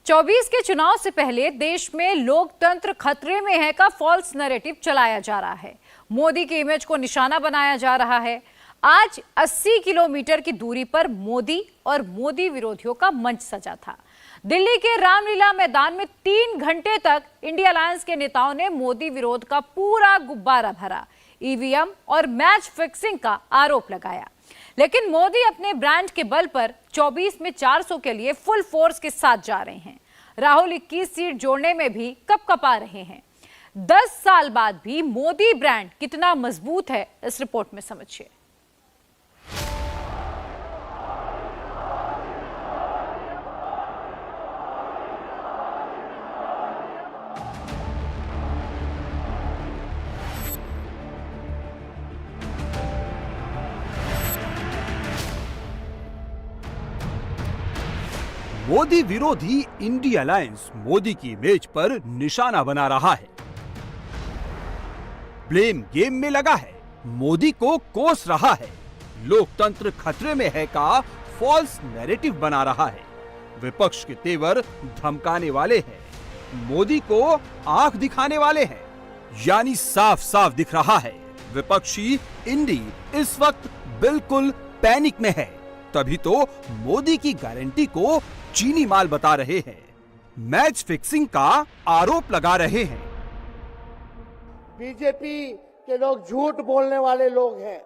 24 के चुनाव से पहले देश में लोकतंत्र खतरे में है का फॉल्स नैरेटिव चलाया जा रहा है। मोदी की इमेज को निशाना बनाया जा रहा है। आज 80 किलोमीटर की दूरी पर मोदी और मोदी विरोधियों का मंच सजा था। दिल्ली के रामलीला मैदान में 3 घंटे तक इंडिया अलायंस के नेताओं ने मोदी विरोध का पूरा गुब्बारा भरा, ईवीएम और मैच फिक्सिंग का आरोप लगाया। लेकिन मोदी अपने ब्रांड के बल पर 24 में 400 के लिए फुल फोर्स के साथ जा रहे हैं। राहुल 21 सीट जोड़ने में भी कपकपा रहे हैं। 10 साल बाद भी मोदी ब्रांड कितना मजबूत है, इस रिपोर्ट में समझिए। मोदी विरोधी इंडिया अलायंस मोदी की इमेज पर निशाना बना रहा है। ब्लेम गेम में लगा है, मोदी को कोस रहा है। लोकतंत्र खतरे में है का फॉल्स नैरेटिव बना रहा है। विपक्ष के तेवर धमकाने वाले हैं, मोदी को आंख दिखाने वाले हैं। यानी साफ साफ दिख रहा है, विपक्षी इंडी इस वक्त बिल्कुल पैनिक में है। तभी तो मोदी की गारंटी को चीनी माल बता रहे हैं, मैच फिक्सिंग का आरोप लगा रहे हैं। बीजेपी के लोग झूठ बोलने वाले लोग हैं।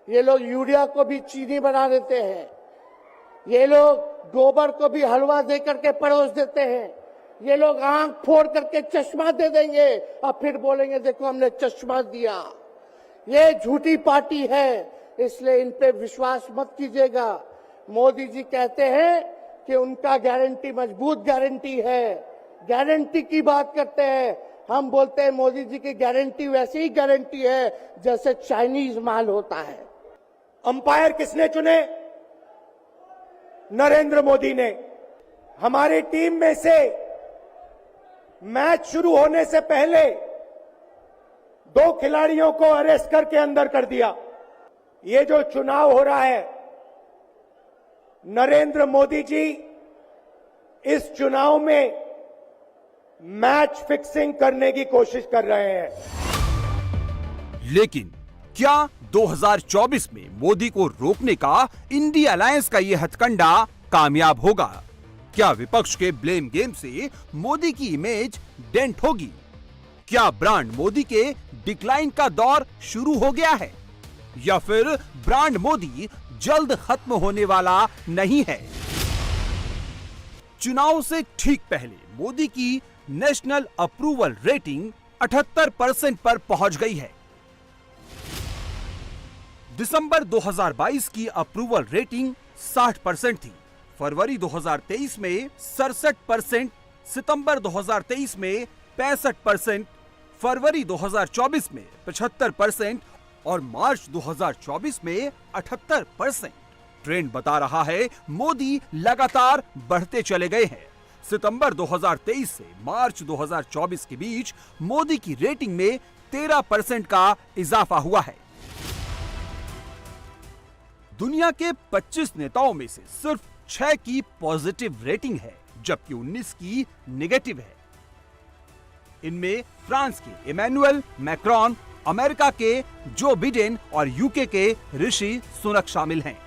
ये लोग यूरिया को भी चीनी बना देते हैं। ये लोग गोबर को भी हलवा दे करके परोस देते हैं। ये लोग आंख फोड़ करके चश्मा दे देंगे और फिर बोलेंगे देखो हमने चश्मा दिया। ये झूठी पार्टी है, इसलिए इन पे विश्वास मत कीजिएगा। मोदी जी कहते हैं कि उनका गारंटी मजबूत गारंटी है, गारंटी की बात करते हैं। हम बोलते हैं मोदी जी की गारंटी वैसी ही गारंटी है जैसे चाइनीज माल होता है। अंपायर किसने चुने? नरेंद्र मोदी ने। हमारी टीम में से मैच शुरू होने से पहले 2 खिलाड़ियों को अरेस्ट करके अंदर कर दिया। ये जो चुनाव हो रहा है, नरेंद्र मोदी जी इस चुनाव में मैच फिक्सिंग करने की कोशिश कर रहे हैं। लेकिन क्या 2024 में मोदी को रोकने का इंडिया अलायंस का यह हथकंडा कामयाब होगा? क्या विपक्ष के ब्लेम गेम से मोदी की इमेज डेंट होगी? क्या ब्रांड मोदी के डिक्लाइन का दौर शुरू हो गया है, या फिर ब्रांड मोदी जल्द खत्म होने वाला नहीं है? चुनाव से ठीक पहले मोदी की नेशनल अप्रूवल रेटिंग 78% पर पहुंच गई है। दिसंबर 2022 की अप्रूवल रेटिंग 60% थी, फरवरी 2023 में 67%, सितंबर 2023 में 65%, फरवरी 2024 में 75% और मार्च 2024 में 78%। ट्रेंड बता रहा है मोदी लगातार बढ़ते चले गए हैं। सितंबर 2023 से मार्च 2024 के बीच मोदी की रेटिंग में 13% का इजाफा हुआ है। दुनिया के 25 नेताओं में से सिर्फ 6 की पॉजिटिव रेटिंग है, जबकि 19 की नेगेटिव है। इनमें फ्रांस के इमैनुअल मैक्रोन, अमेरिका के जो बिडेन और यूके के ऋषि सुनक शामिल हैं।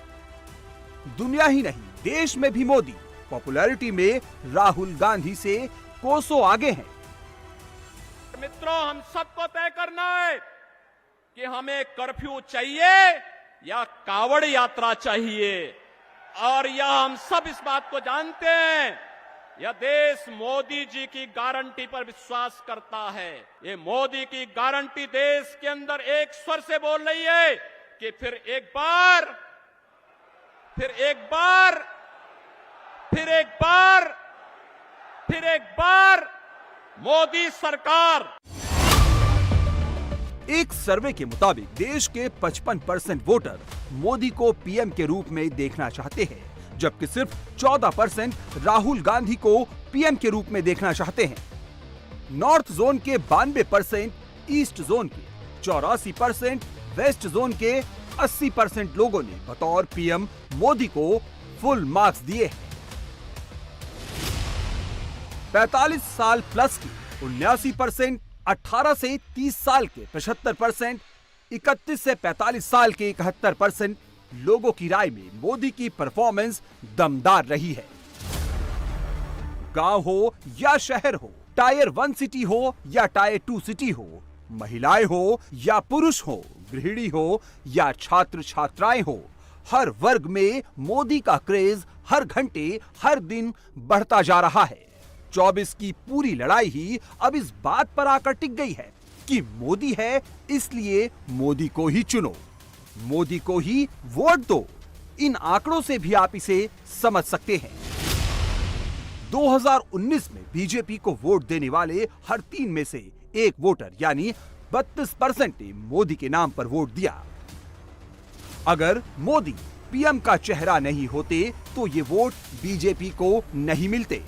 दुनिया ही नहीं, देश में भी मोदी पॉपुलैरिटी में राहुल गांधी से कोसों आगे हैं। मित्रों, हम सबको तय करना है कि हमें कर्फ्यू चाहिए या कावड़ यात्रा चाहिए। और यह हम सब इस बात को जानते हैं, यह देश मोदी जी की गारंटी पर विश्वास करता है। ये मोदी की गारंटी देश के अंदर एक स्वर से बोल रही है कि फिर एक बार मोदी सरकार। एक सर्वे के मुताबिक देश के 55% वोटर मोदी को पीएम के रूप में देखना चाहते हैं, जबकि सिर्फ 14% राहुल गांधी को पीएम के रूप में देखना चाहते हैं। नॉर्थ जोन के 92%, ईस्ट जोन के 84%, वेस्ट जोन के 80% लोगों ने बतौर पीएम मोदी को फुल मार्क्स दिए हैं। 45 साल प्लस की 79%, 18 से 30 साल के 75%, 31 से 45 साल के 71% लोगों की राय में मोदी की परफॉर्मेंस दमदार रही है। गांव हो या शहर हो, टायर 1 सिटी हो या टायर 2 सिटी हो, महिलाएं हो या पुरुष हो, गृहिणी हो या छात्र छात्राएं हो, हर वर्ग में मोदी का क्रेज हर घंटे हर दिन बढ़ता जा रहा है। 24 की पूरी लड़ाई ही अब इस बात पर आकर टिक गई है कि मोदी है, इसलिए मोदी को ही चुनो, मोदी को ही वोट दो। इन आंकड़ों से भी आप इसे समझ सकते हैं। 2019 में बीजेपी को वोट देने वाले हर 3 में से एक वोटर यानी 32% ने मोदी के नाम पर वोट दिया। अगर मोदी पीएम का चेहरा नहीं होते तो ये वोट बीजेपी को नहीं मिलते।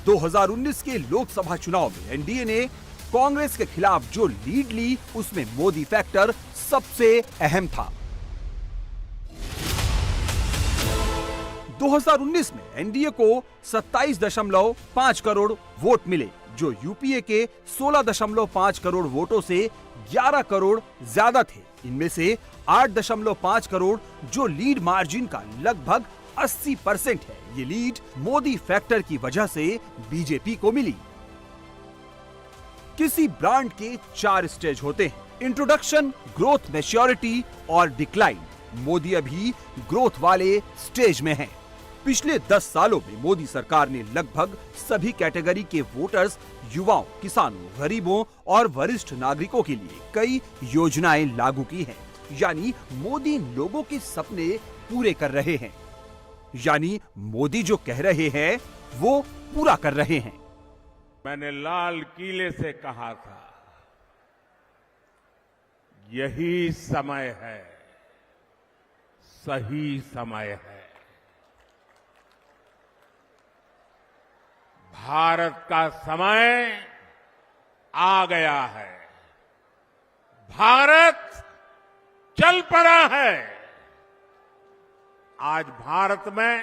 2019 के लोकसभा चुनाव में एनडीए ने कांग्रेस के खिलाफ जो लीड ली, उसमें मोदी फैक्टर सबसे अहम था। 2019 में एनडीए को 27.5 करोड़ वोट मिले, जो यूपीए के 16.5 करोड़ वोटों से 11 करोड़ ज्यादा थे। इनमें से 8.5 करोड़ जो लीड मार्जिन का लगभग 80% है, ये लीड मोदी फैक्टर की वजह से बीजेपी को मिली। किसी ब्रांड के 4 स्टेज होते हैं: इंट्रोडक्शन, ग्रोथ, मैच्योरिटी और डिक्लाइन। मोदी अभी ग्रोथ वाले स्टेज में हैं। पिछले 10 सालों में मोदी सरकार ने लगभग सभी कैटेगरी के वोटर्स, युवाओं, किसानों, गरीबों और वरिष्ठ नागरिकों के लिए कई योजनाएं लागू की हैं। यानी मोदी लोगों के सपने पूरे कर रहे हैं। यानी मोदी जो कह रहे हैं वो पूरा कर रहे हैं। मैंने लाल किले से कहा था, यही समय है, सही समय है। भारत का समय आ गया है। भारत चल पड़ा है। आज भारत में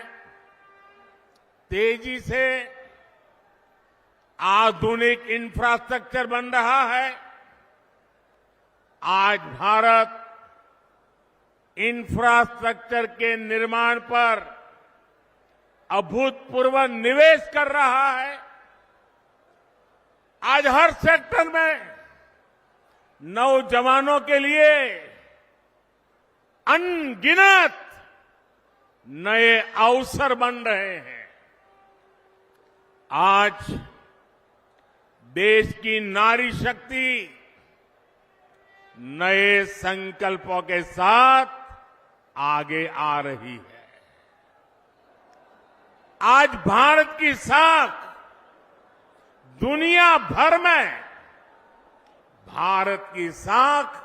तेजी से आधुनिक इंफ्रास्ट्रक्चर बन रहा है। आज भारत इंफ्रास्ट्रक्चर के निर्माण पर अभूतपूर्व निवेश कर रहा है। आज हर सेक्टर में नौजवानों के लिए अनगिनत नए अवसर बन रहे हैं। आज देश की नारी शक्ति नए संकल्पों के साथ आगे आ रही है। आज भारत की साख दुनिया भर में, भारत की साख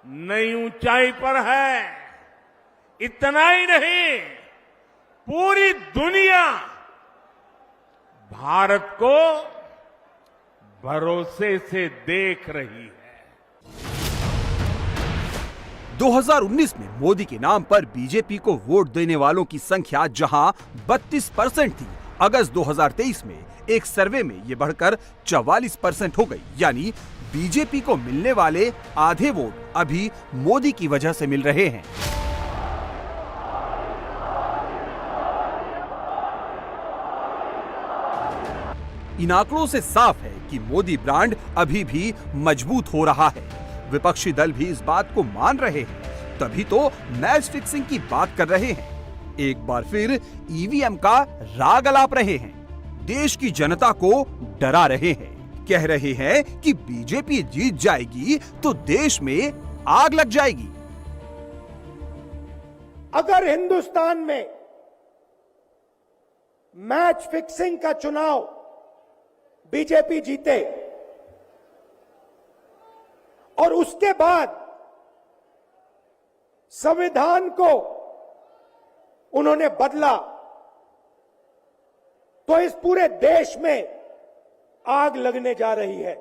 नई ऊंचाई पर है। इतना ही नहीं, पूरी दुनिया भारत को भरोसे से देख रही है। 2019 में मोदी के नाम पर बीजेपी को वोट देने वालों की संख्या जहां 32% थी, अगस्त 2023 में एक सर्वे में ये बढ़कर 44% हो गई। यानी बीजेपी को मिलने वाले आधे वोट अभी मोदी की वजह से मिल रहे हैं। इन आंकड़ों से साफ है कि मोदी ब्रांड अभी भी मजबूत हो रहा है। विपक्षी दल भी इस बात को मान रहे हैं, तभी तो मैच फिक्सिंग की बात कर रहे हैं। एक बार फिर ईवीएम का राग अलाप रहे हैं, देश की जनता को डरा रहे हैं, कह रहे हैं कि बीजेपी जीत जाएगी तो देश में आग लग जाएगी। अगर हिंदुस्तान में मैच फिक्सिंग का चुनाव बीजेपी जीते और उसके बाद संविधान को उन्होंने बदला, तो इस पूरे देश में आग लगने जा रही है।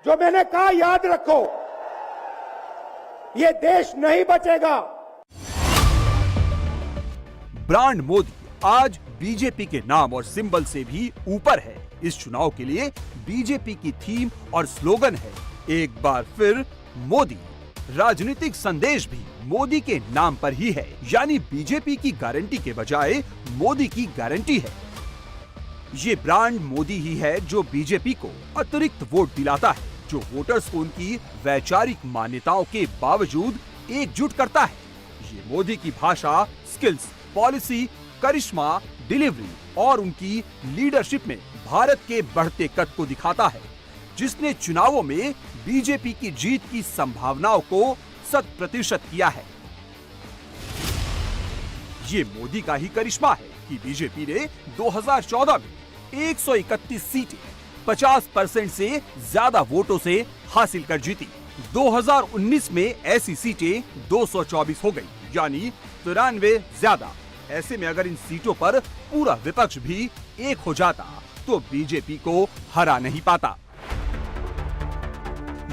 जो मैंने कहा याद रखो, ये देश नहीं बचेगा। ब्रांड मोदी आज बीजेपी के नाम और सिंबल से भी ऊपर है। इस चुनाव के लिए बीजेपी की थीम और स्लोगन है एक बार फिर मोदी। राजनीतिक संदेश भी मोदी के नाम पर ही है, यानी बीजेपी की गारंटी के बजाय मोदी की गारंटी है। ये ब्रांड मोदी ही है जो बीजेपी को अतिरिक्त वोट दिलाता है, जो वोटर्स को उनकी वैचारिक मान्यताओं के बावजूद एकजुट करता है। ये मोदी की भाषा, स्किल्स, पॉलिसी, करिश्मा, डिलीवरी और उनकी लीडरशिप में भारत के बढ़ते कद को दिखाता है, जिसने चुनावों में बीजेपी की जीत की संभावनाओं को 100% किया है। ये मोदी का ही करिश्मा है कि बीजेपी ने 2014 में 131 सीटें 50% से ज्यादा वोटों से हासिल कर जीती। 2019 में ऐसी सीटें 224 हो गई, यानी 93 ज्यादा। ऐसे में अगर इन सीटों पर पूरा विपक्ष भी एक हो जाता तो बीजेपी को हरा नहीं पाता।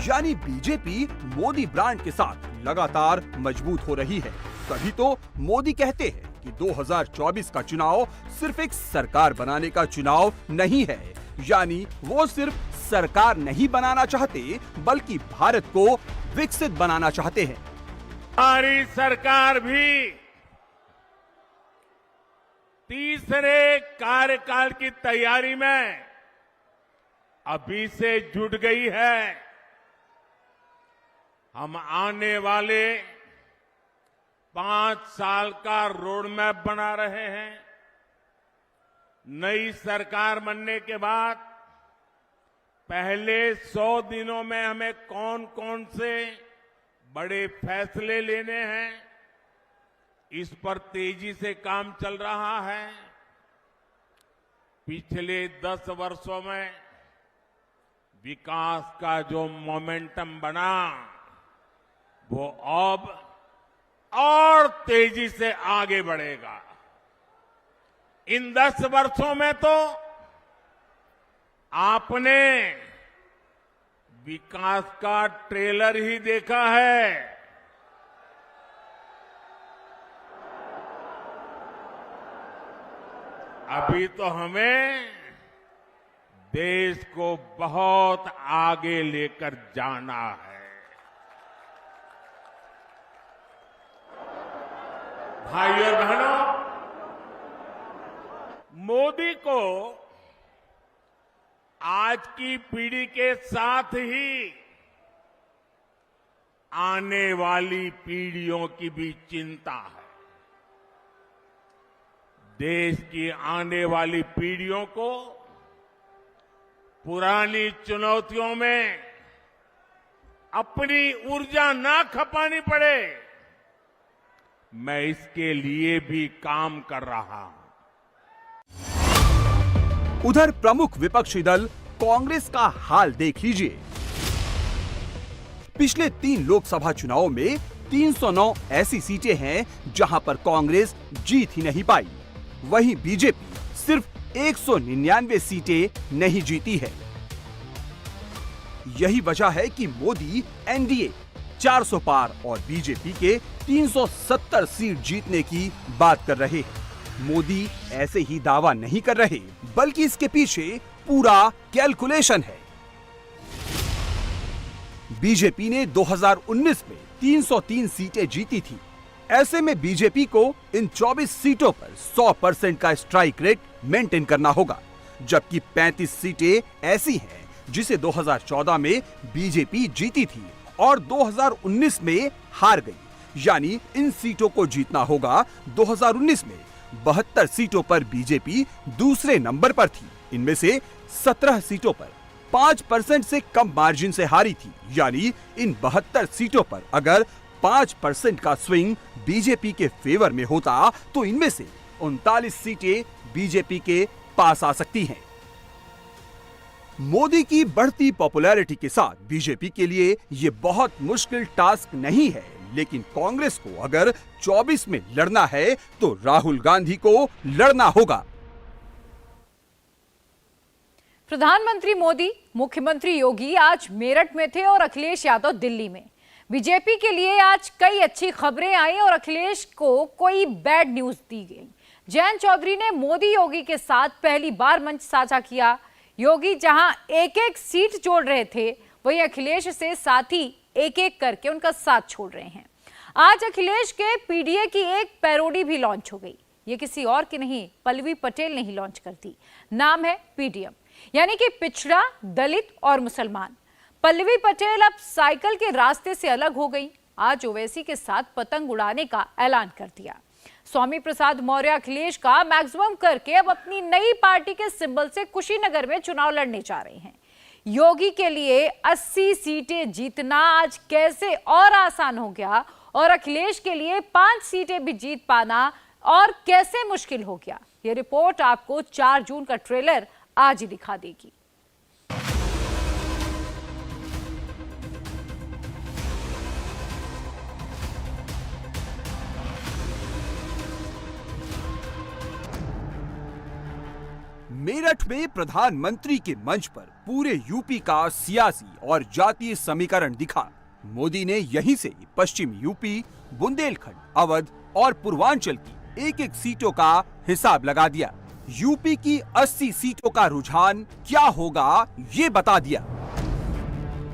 यानी बीजेपी मोदी ब्रांड के साथ लगातार मजबूत हो रही है। तभी तो मोदी कहते हैं कि 2024 का चुनाव सिर्फ एक सरकार बनाने का चुनाव नहीं है, यानी वो सिर्फ सरकार नहीं बनाना चाहते बल्कि भारत को विकसित बनाना चाहते हैं। हमारी सरकार भी तीसरे कार्यकाल की तैयारी में अभी से जुट गई है। हम आने वाले 5 साल का रोड मैप बना रहे हैं। नई सरकार बनने के बाद पहले 100 दिनों में हमें कौन कौन से बड़े फैसले लेने हैं, इस पर तेजी से काम चल रहा है। पिछले 10 वर्षों में विकास का जो मोमेंटम बना वो अब और तेजी से आगे बढ़ेगा। इन 10 वर्षों में तो आपने विकास का ट्रेलर ही देखा है। अभी तो हमें देश को बहुत आगे लेकर जाना है। भाइयों और बहनों, मोदी को आज की पीढ़ी के साथ ही आने वाली पीढ़ियों की भी चिंता है। देश की आने वाली पीढ़ियों को पुरानी चुनौतियों में अपनी ऊर्जा ना खपानी पड़े, मैं इसके लिए भी काम कर रहा हूं। उधर प्रमुख विपक्षी दल कांग्रेस का हाल देख लीजिए। पिछले 3 लोकसभा चुनावों में 309 ऐसी सीटें हैं जहां पर कांग्रेस जीत ही नहीं पाई। वहीं बीजेपी सिर्फ 199 सीटें नहीं जीती है। यही वजह है कि मोदी एनडीए 400 पार और बीजेपी के 370 सीट जीतने की बात कर रहे हैं। मोदी ऐसे ही दावा नहीं कर रहे, बल्कि इसके पीछे पूरा कैलकुलेशन है। बीजेपी ने 2019 में 303 सीटें जीती थी। ऐसे में बीजेपी को इन 24 सीटों पर 100% का स्ट्राइक रेट मेंटेन करना होगा, जबकि 35 सीटें ऐसी हैं जिसे 2014 में बीजेपी जीती थी और 2019 में हार गई। यानी इन सीटों को जीतना होगा। 2019 में 72 सीटों पर बीजेपी दूसरे नंबर पर थी। इनमें से 17 सीटों पर 5% से कम मार्जिन से हारी थी। यानी इन 72 सीटों पर अगर 5% का स्विंग बीजेपी के फेवर में होता तो इनमें से 39 सीटें बीजेपी के पास आ सकती हैं। मोदी की बढ़ती पॉपुलैरिटी के साथ बीजेपी के लिए ये बहुत मुश्किल टास्क नहीं है, लेकिन कांग्रेस को अगर 24 में लड़ना है तो राहुल गांधी को लड़ना होगा। प्रधानमंत्री मोदी, मुख्यमंत्री योगी आज मेरठ में थे और अखिलेश यादव दिल्ली में। बीजेपी के लिए आज कई अच्छी खबरें आई और अखिलेश को कोई बैड न्यूज दी गई। जयंत चौधरी ने मोदी योगी के साथ पहली बार मंच साझा किया। योगी जहां एक एक सीट जोड़ रहे थे, वहीं अखिलेश से साथी एक एक करके उनका साथ छोड़ रहे हैं। आज अखिलेश के पीडीए की एक पैरोडी भी लॉन्च हो गई। ये किसी और की नहीं, पल्लवी पटेल ने ही लॉन्च कर दी। नाम है पीडीएम, यानी कि पिछड़ा, दलित और मुसलमान। पल्लवी पटेल अब साइकिल के रास्ते से अलग हो गई। आज ओवैसी के साथ पतंग उड़ाने का ऐलान कर दिया। स्वामी प्रसाद मौर्य अखिलेश का मैक्सिमम करके अब अपनी नई पार्टी के सिंबल से कुशीनगर में चुनाव लड़ने जा रहे हैं। योगी के लिए 80 सीटें जीतना आज कैसे और आसान हो गया, और अखिलेश के लिए 5 सीटें भी जीत पाना और कैसे मुश्किल हो गया, ये रिपोर्ट आपको 4 जून का ट्रेलर आज ही दिखा देगी। मेरठ में प्रधानमंत्री के मंच पर पूरे यूपी का सियासी और जातीय समीकरण दिखा। मोदी ने यहीं से पश्चिम यूपी, बुंदेलखंड, अवध और पूर्वांचल की एक एक सीटों का हिसाब लगा दिया। यूपी की 80 सीटों का रुझान क्या होगा ये बता दिया।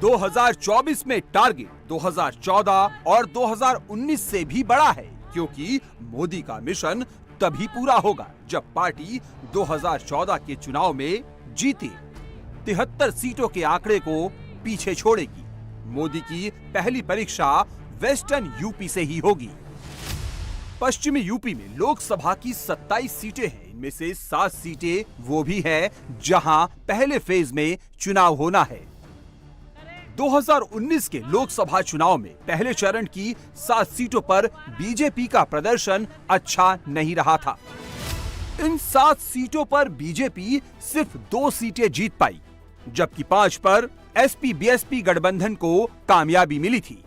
2024 में टारगेट 2014 और 2019 से भी बड़ा है, क्योंकि मोदी का मिशन तभी पूरा होगा जब पार्टी 2014 के चुनाव में जीते 73 सीटों के आंकड़े को पीछे छोड़ेगी। मोदी की पहली परीक्षा वेस्टर्न यूपी से ही होगी। पश्चिमी यूपी में लोकसभा की 27 सीटें हैं। इनमें से 7 सीटें वो भी है जहां पहले फेज में चुनाव होना है। 2019 के लोकसभा चुनाव में पहले चरण की 7 सीटों पर बीजेपी का प्रदर्शन अच्छा नहीं रहा था। इन 7 सीटों पर बीजेपी सिर्फ 2 सीटें जीत पाई, जबकि 5 पर एसपी बीएसपी गठबंधन को कामयाबी मिली थी।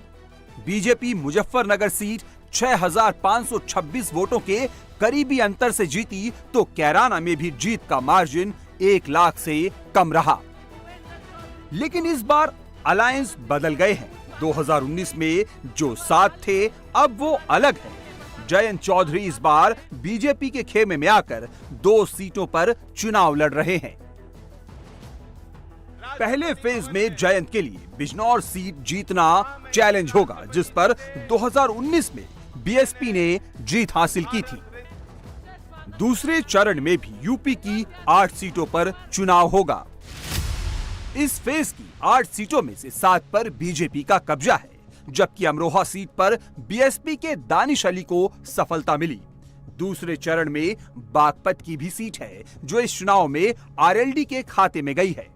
बीजेपी मुजफ्फरनगर सीट 6,526 वोटों के करीबी अंतर से जीती, तो कैराना में भी जीत का मार्जिन 1 लाख से कम रहा। लेकिन इस बार अलायंस बदल गए हैं। 2019 में जो 7 थे अब वो अलग है। जयंत चौधरी इस बार बीजेपी के खेमे में आकर 2 सीटों पर चुनाव लड़ रहे हैं। पहले फेज में जयंत के लिए बिजनौर सीट जीतना चैलेंज होगा, जिस पर 2019 में बीएसपी ने जीत हासिल की थी। दूसरे चरण में भी यूपी की 8 सीटों पर चुनाव होगा। इस फेज की 8 सीटों में से 7 पर बीजेपी का कब्जा है, जबकि अमरोहा सीट पर बीएसपी के दानिश अली को सफलता मिली। दूसरे चरण में बागपत की भी सीट है, जो इस चुनाव में आरएलडी के खाते में गई है।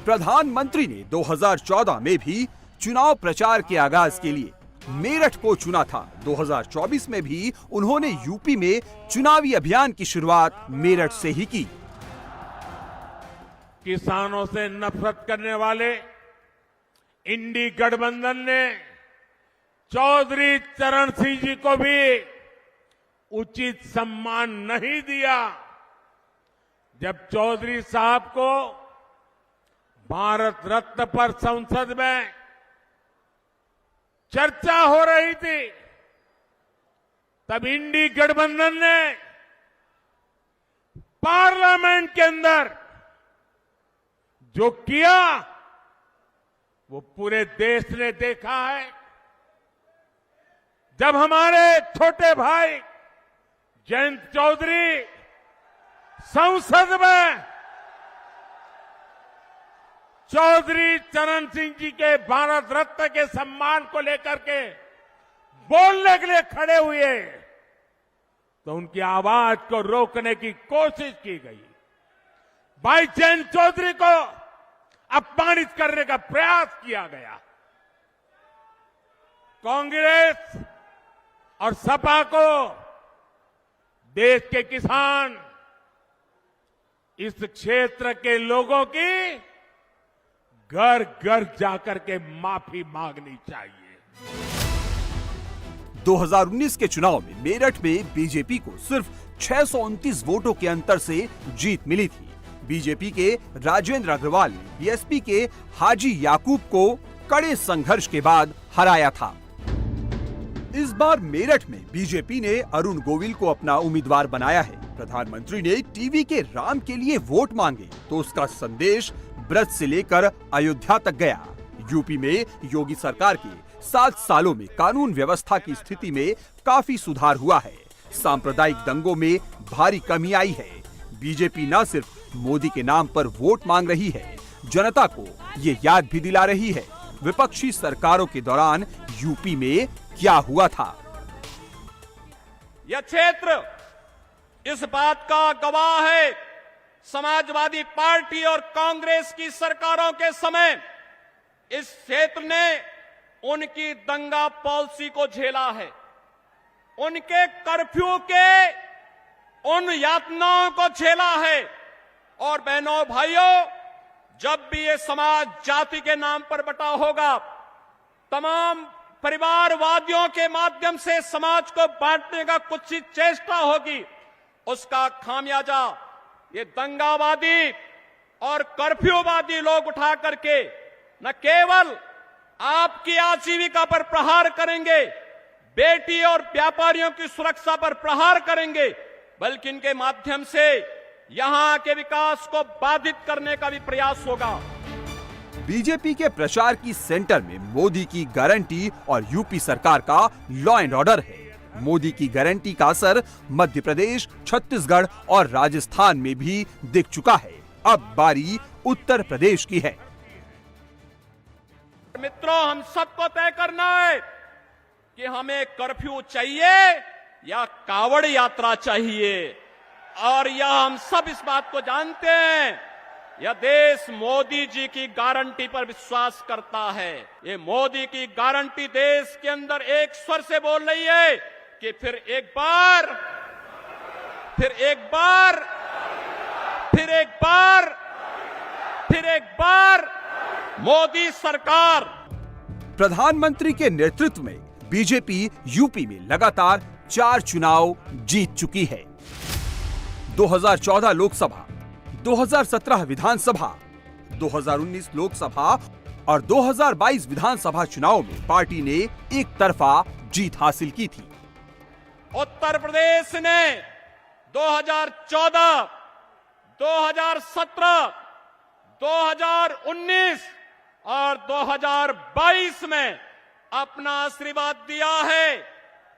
प्रधानमंत्री ने 2014 में भी चुनाव प्रचार के आगाज के लिए मेरठ को चुना था। 2024 में भी उन्होंने यूपी में चुनावी अभियान की शुरुआत मेरठ से ही की। किसानों से नफरत करने वाले इंडी गठबंधन ने चौधरी चरण सिंह जी को भी उचित सम्मान नहीं दिया। जब चौधरी साहब को भारत रत्न पर संसद में चर्चा हो रही थी, तब इंडी गठबंधन ने पार्लियामेंट के अंदर जो किया वो पूरे देश ने देखा है। जब हमारे छोटे भाई जयंत चौधरी संसद में चौधरी चरण सिंह जी के भारत रत्न के सम्मान को लेकर के बोलने के लिए खड़े हुए, तो उनकी आवाज को रोकने की कोशिश की गई। भाई जयंत चौधरी को अपमानित करने का प्रयास किया गया। कांग्रेस और सपा को देश के किसान, इस क्षेत्र के लोगों की घर घर जाकर के माफी मांगनी चाहिए। 2019 के चुनाव में मेरठ में बीजेपी को सिर्फ 629 वोटों के अंतर से जीत मिली थी। बीजेपी के राजेंद्र अग्रवाल ने बीएसपी के हाजी याकूब को कड़े संघर्ष के बाद हराया था। इस बार मेरठ में बीजेपी ने अरुण गोविल को अपना उम्मीदवार बनाया है। प्रधानमंत्री ने टीवी के राम के लिए वोट मांगे तो उसका संदेश ब्रज से लेकर अयोध्या तक गया। यूपी में योगी सरकार के 7 सालों में कानून व्यवस्था की स्थिति में काफी सुधार हुआ है। सांप्रदायिक दंगों में भारी कमी आई है। बीजेपी न सिर्फ मोदी के नाम पर वोट मांग रही है, जनता को ये याद भी दिला रही है विपक्षी सरकारों के दौरान यूपी में क्या हुआ था। यह क्षेत्र इस बात का गवाह है, समाजवादी पार्टी और कांग्रेस की सरकारों के समय इस क्षेत्र ने उनकी दंगा पॉलिसी को झेला है। उनके कर्फ्यू के उन यातनाओं को झेला है। और बहनों भाइयों, जब भी ये समाज जाति के नाम पर बटा होगा, तमाम परिवारवादियों के माध्यम से समाज को बांटने का कुछ ही चेष्टा होगी, उसका खामियाजा ये दंगावादी और कर्फ्यूवादी लोग उठा करके न केवल आपकी आजीविका पर प्रहार करेंगे, बेटी और व्यापारियों की सुरक्षा पर प्रहार करेंगे, बल्कि इनके माध्यम से यहां के विकास को बाधित करने का भी प्रयास होगा। बीजेपी के प्रचार की सेंटर में मोदी की गारंटी और यूपी सरकार का लॉ एंड ऑर्डर है। मोदी की गारंटी का असर मध्य प्रदेश, छत्तीसगढ़ और राजस्थान में भी दिख चुका है। अब बारी उत्तर प्रदेश की है। मित्रों, हम सबको तय करना है कि हमें कर्फ्यू चाहिए या कावड़ यात्रा चाहिए। और यह हम सब इस बात को जानते हैं, यह देश मोदी जी की गारंटी पर विश्वास करता है। ये मोदी की गारंटी देश के अंदर एक स्वर से बोल रही है कि फिर एक बार मोदी सरकार। प्रधानमंत्री के नेतृत्व में बीजेपी यूपी में लगातार 4 चुनाव जीत चुकी है। 2014 लोकसभा, 2017 विधानसभा, 2019 लोकसभा और 2022 विधानसभा चुनाव में पार्टी ने एक तरफा जीत हासिल की थी। उत्तर प्रदेश ने 2014, 2017, 2019 और 2022 में अपना आशीर्वाद दिया है।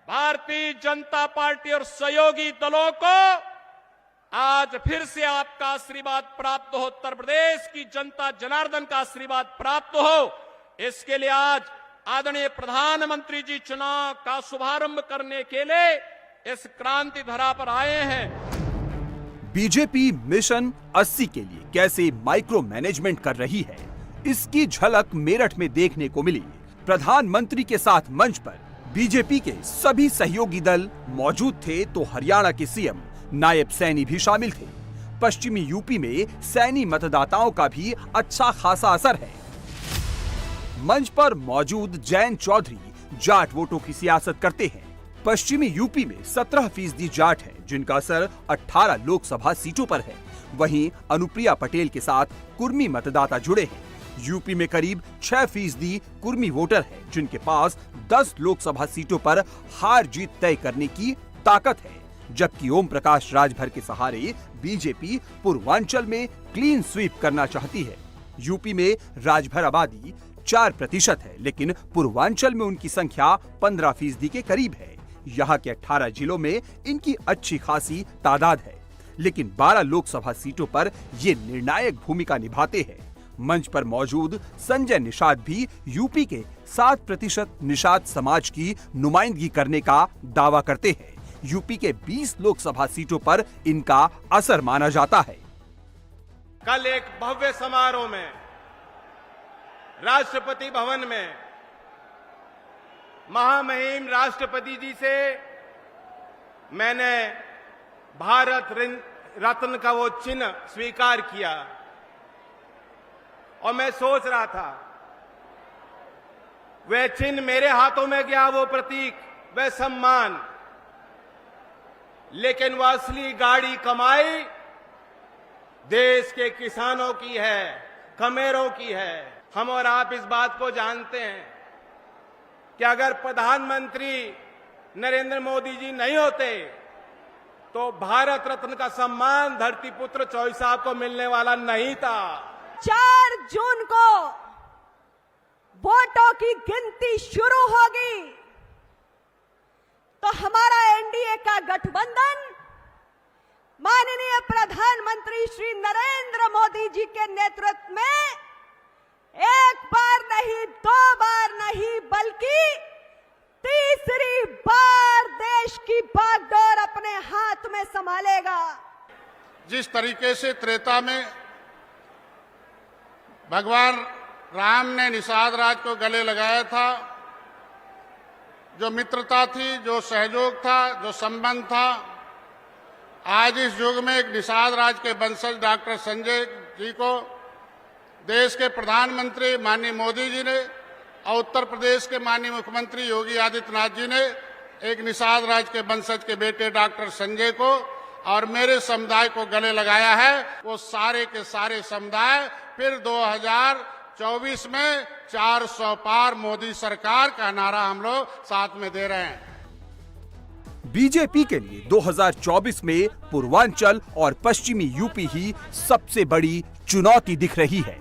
भारतीय जनता पार्टी और सहयोगी दलों को आज फिर से आपका आशीर्वाद प्राप्त हो, उत्तर प्रदेश की जनता जनार्दन का आशीर्वाद प्राप्त हो। इसके लिए आज आदरणीय प्रधानमंत्री जी चुनाव का शुभारंभ करने के लिए इस क्रांति धरा पर आए हैं। बीजेपी मिशन 80 के लिए कैसे माइक्रो मैनेजमेंट कर रही है, इसकी झलक मेरठ में देखने को मिली। प्रधानमंत्री के साथ मंच पर बीजेपी के सभी सहयोगी दल मौजूद थे तो हरियाणा के सीएम नायब सैनी भी शामिल थे। पश्चिमी यूपी में सैनी मतदाताओं का भी अच्छा खासा असर है। मंच पर मौजूद जैन चौधरी जाट वोटों की सियासत करते हैं। पश्चिमी यूपी में 17% जाट है, जिनका असर 18 लोकसभा सीटों पर है। वहीं अनुप्रिया पटेल के साथ कुर्मी मतदाता जुड़े हैं। यूपी में करीब 6% कुर्मी वोटर है, जिनके पास 10 लोकसभा सीटों पर हार जीत तय करने की ताकत है। जबकि ओम प्रकाश राजभर के सहारे बीजेपी पूर्वांचल में क्लीन स्वीप करना चाहती है। यूपी में राजभर आबादी 4% है, लेकिन पूर्वांचल में उनकी संख्या 15% के करीब है। यहाँ के 18 जिलों में इनकी अच्छी खासी तादाद है, लेकिन 12 लोकसभा सीटों पर ये निर्णायक भूमिका निभाते हैं। मंच पर मौजूद संजय निषाद भी यूपी के 7% निषाद समाज की नुमाइंदगी करने का दावा करते हैं। यूपी के 20 लोकसभा सीटों पर इनका असर माना जाता है। कल एक भव्य समारोह में राष्ट्रपति भवन में महामहिम राष्ट्रपति जी से मैंने भारत रत्न का वो चिन्ह स्वीकार किया और मैं सोच रहा था वह चिन्ह मेरे हाथों में गया, वो प्रतीक, वह सम्मान, लेकिन वह असली गाड़ी कमाई देश के किसानों की है, खमेरों की है। हम और आप इस बात को जानते हैं कि अगर प्रधानमंत्री नरेंद्र मोदी जी नहीं होते तो भारत रत्न का सम्मान धरती पुत्र चौधरी साहब को मिलने वाला नहीं था। 4 जून को वोटों की गिनती शुरू होगी तो हमारा एनडीए का गठबंधन माननीय प्रधानमंत्री श्री नरेंद्र मोदी जी के नेतृत्व में एक बार नहीं, 2 बार नहीं, बल्कि तीसरी बार देश की बागडोर अपने हाथ में संभालेगा। जिस तरीके से त्रेता में भगवान राम ने निषाद राज को गले लगाया था, जो मित्रता थी, जो सहयोग था, जो संबंध था, आज इस युग में एक निषाद राज के वंशज डॉक्टर संजय जी को देश के प्रधानमंत्री माननीय मोदी जी ने और उत्तर प्रदेश के माननीय मुख्यमंत्री योगी आदित्यनाथ जी ने एक निषाद राज के वंशज के बेटे डॉक्टर संजय को और मेरे समुदाय को गले लगाया है। वो सारे के सारे समुदाय फिर 2024 में 400 पार मोदी सरकार का नारा हम लोग साथ में दे रहे हैं। बीजेपी के लिए 2024 में पूर्वांचल और पश्चिमी यूपी ही सबसे बड़ी चुनौती दिख रही है।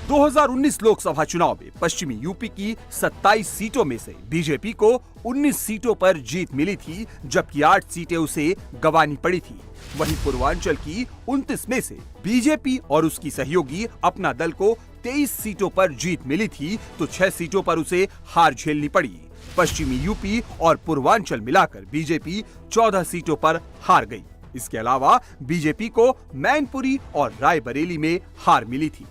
2019 लोकसभा चुनाव में पश्चिमी यूपी की 27 सीटों में से बीजेपी को 19 सीटों पर जीत मिली थी, जबकि 8 सीटें उसे गंवानी पड़ी थी। वहीं पूर्वांचल की 29 में से बीजेपी और उसकी सहयोगी अपना दल को 23 सीटों पर जीत मिली थी, तो 6 सीटों पर उसे हार झेलनी पड़ी। पश्चिमी यूपी और पूर्वांचल मिलाकर बीजेपी 14 सीटों पर हार गई। इसके अलावा बीजेपी को मैनपुरी और रायबरेली में हार मिली थी।